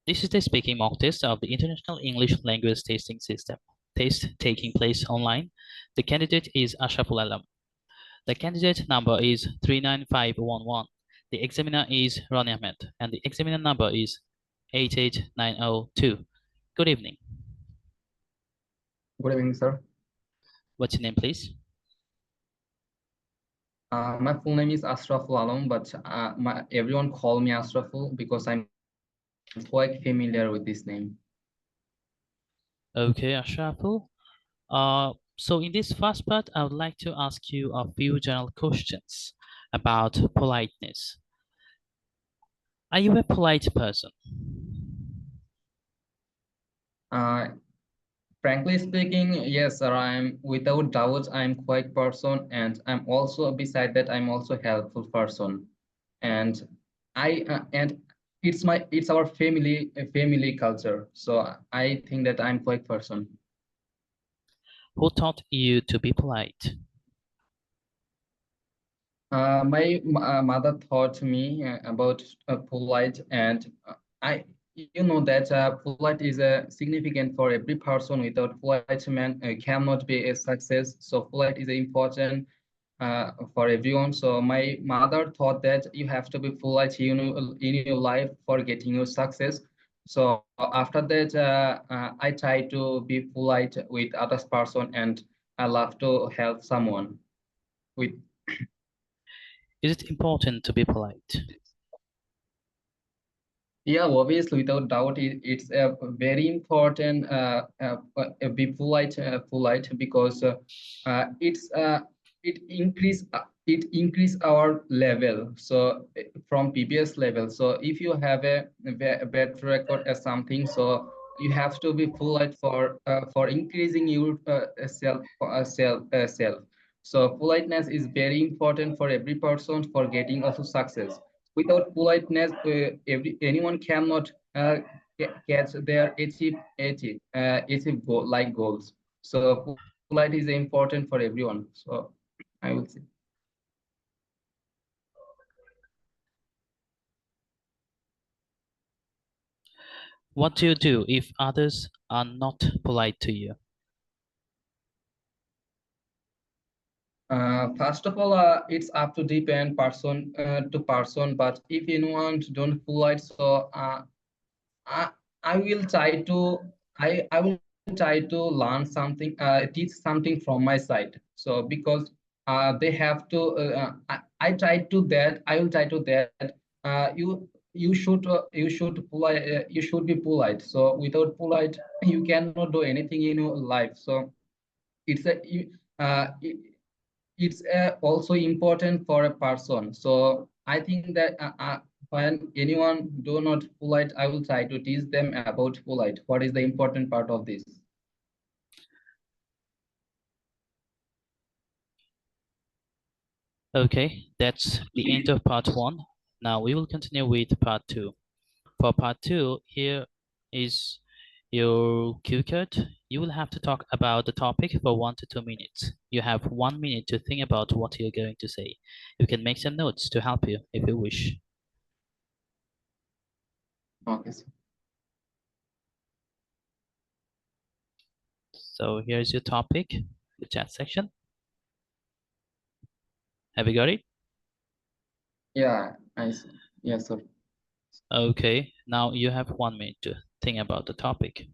This is the speaking mock test of the International English Language Testing System. Test taking place online. The candidate is Ashraful. The candidate number is 39511. The examiner is Rani Ahmed, and the examiner number is 88902. Good evening. Good evening, sir. What's your name, please? My full name is Ashraful, but everyone call me Ashraful because I'm quite familiar with this name. Okay, Ashraful. So in this first part, I would like to ask you a few general questions about politeness. Are you a polite person? Uh, Frankly speaking, yes, sir. I'm without doubt, I'm quite person, and I'm also beside that, I'm also helpful person, and and it's our family culture. So I think that I'm quite person. Who taught you to be polite? My mother taught me about polite, and you know that polite is significant for every person. Without polite, man cannot be a success. So polite is important for everyone. So my mother thought that you have to be polite, in your life for getting your success. So after that, I try to be polite with others person, and I love to help someone with. Is it important to be polite? Yeah, obviously, without doubt, it's a very important be polite because it's it increase our level. So from previous level. So if you have a bad record or something, so you have to be polite for increasing your self. So politeness is very important for every person for getting also success. Without politeness, anyone cannot catch their achieve goals. So polite is important for everyone. So I would say. What do you do if others are not polite to you? First of all, it's up to depend person to person. But if anyone don't polite, so I, I will try to I will try to learn something, teach something from my side. So because they have to, I try to that. I will try to that. You should polite. You should be polite. So without polite, you cannot do anything in your life. So it's a it's also important for a person. So I think that when anyone do not polite, I will try to teach them about polite. What is the important part of this? Okay, that's the end of part one. Now we will continue with part two. For part two, here is your cue card. You will have to talk about the topic for 1 to 2 minutes. You have 1 minute to think about what you're going to say. You can make some notes to help you if you wish. Okay, sir. So here's your topic, the chat section. Have you got it? Yeah, I see. Yes, sir. Okay, now you have 1 minute to think about the topic.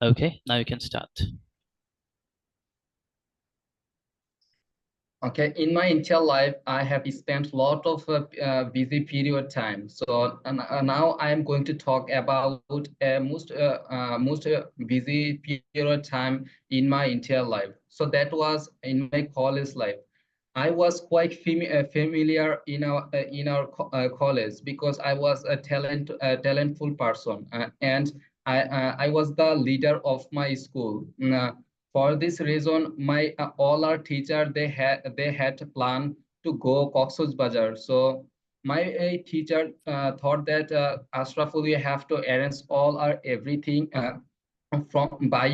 Okay, now you can start. Okay, in my entire life, I have spent a lot of busy period time. So now I am going to talk about most busy period time in my entire life. So that was in my college life. I was quite familiar in our college because I was a talentful person, and I was the leader of my school. For this reason, my all our teacher they had planned to go Cox's Bazar. So my teacher thought that Ashraful, you have to arrange all our everything from by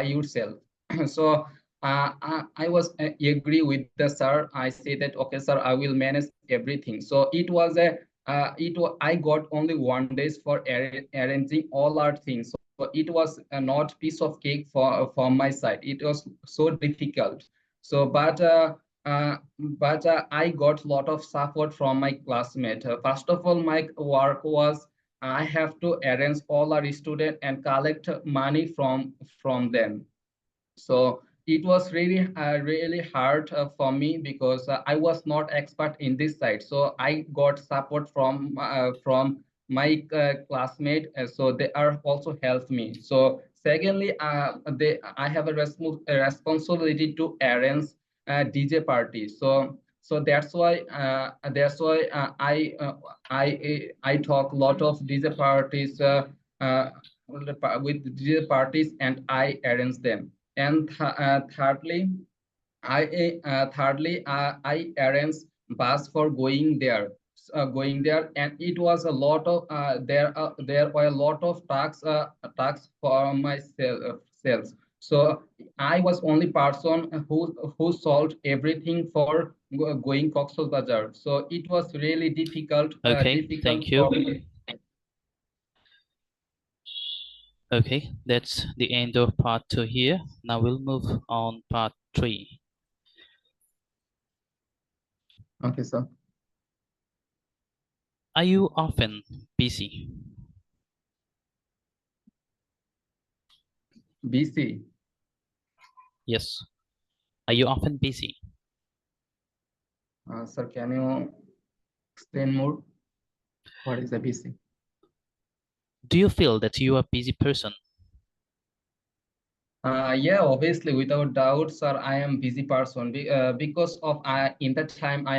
yourself. So I was agree with the sir. I say that okay, sir, I will manage everything. So it was I got only 1 days for arranging all our things. So it was not piece of cake from my side. It was so difficult. So I got a lot of support from my classmate. First of all, my work was I have to arrange all our students and collect money from them. So it was really hard for me because I was not expert in this side. So I got support from my classmate. So they are also helped me. So secondly, they I have a responsibility to arrange DJ parties. So that's why I talk a lot of DJ parties with DJ parties, and I arrange them. And I arranged bus for going there, and it was a lot of there were a lot of tasks for my sales. So I was only person who solved everything for going Cox's Bazar. So it was really Okay, difficult thank for you. me. Okay, that's the end of part 2 here. Now we'll move on part 3. Okay, so Are you often busy? BC, Yes. Are you often busy? sir, can you explain more? What is a BC? Do you feel that you are a busy person? Yeah, obviously, without doubt, sir, I am busy person because of in that time I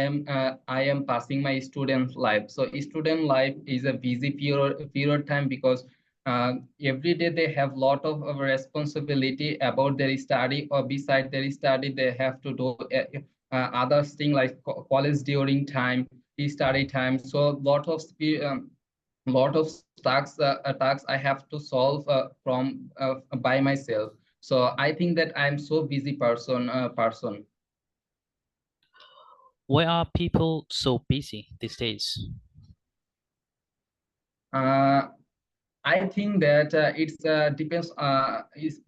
am passing my student life. So student life is a busy period time because every day they have lot of responsibility about their study, or beside their study they have to do other thing like college during time, study time. So lot of tasks I have to solve from by myself. So I think that I'm so busy person. Why are people so busy these days? Uh, I think that it's depends is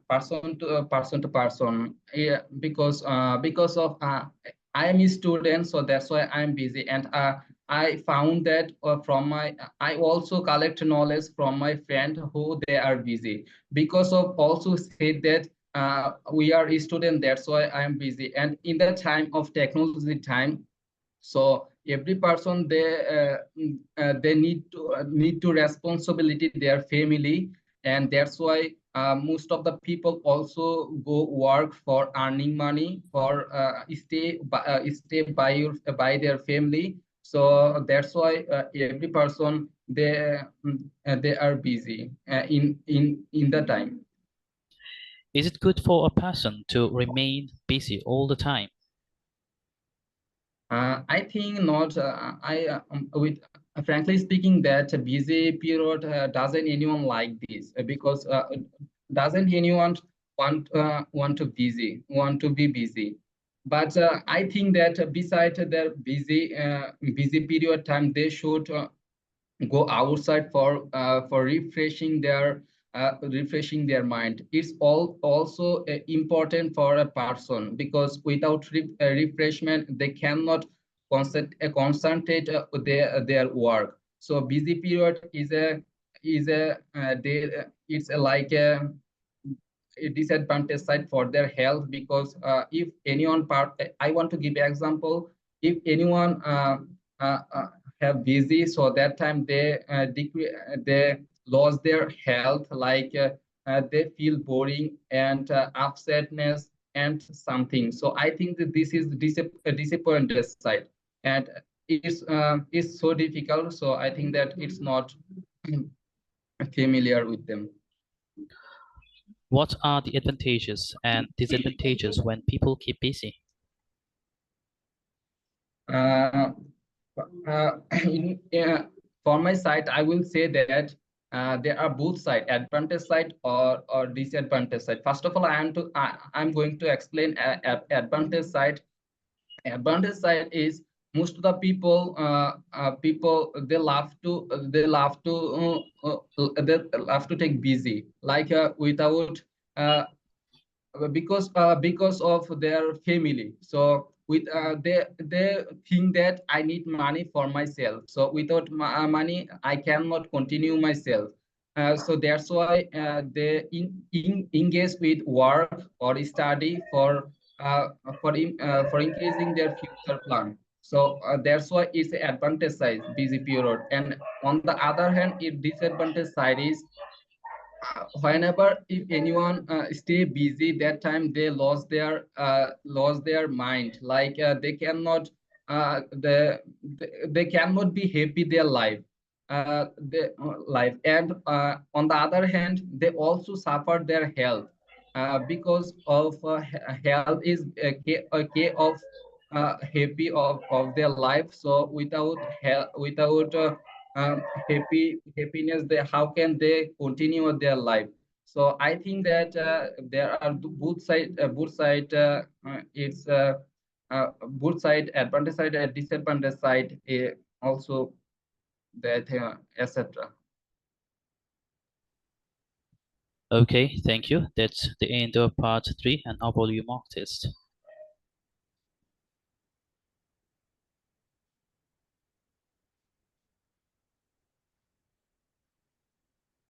person to person. Yeah, because of I am a student, so that's why I'm busy. And I found that from my I also collect knowledge from my friend who they are busy, because of also said that we are a student, that's why I am busy. And in the time of technology time, so every person they need to responsibility their family, and that's why most of the people also go work for earning money for stay by their family. So that's why every person they are busy in the time. Is it good for a person to remain busy all the time? I think not. I with frankly speaking, that a busy period doesn't anyone like this because doesn't anyone want to be busy. But I think that beside their busy period time, they should go outside for refreshing their mind. It's all also important for a person, because without refreshment they cannot concentrate their work. So busy period is a it's a, like a disadvantage side for their health, because if anyone part I want to give an example. If anyone have busy, so that time they they lose their health, like they feel boring and upsetness and something. So I think that this is a disappointed side, and it's so difficult. So I think that it's not familiar with them. What are the advantages and disadvantages when people keep busy? Uh, for my side, I will say that there are both side, advantage side or disadvantage side. First of all, I'm going to explain advantage side. Advantage side is most of the people they love to take busy, like without uh, because of their family. So with they think that I need money for myself, so without money I cannot continue myself. So that's why they engage with work or study uh, for increasing their future plan. So that's why it's an advantage side, busy period. And on the other hand, it disadvantage side is whenever if anyone stay busy, that time they lost their mind, like they cannot they cannot be happy their life, and on the other hand they also suffer their health, because of health is a key of happy of their life. So without health, without happiness, they how can they continue their life? So I think that there are both side it's both side, advantage side and disadvantage side, also that etc. Okay, thank you. That's the end of part 3 and our volume mock test.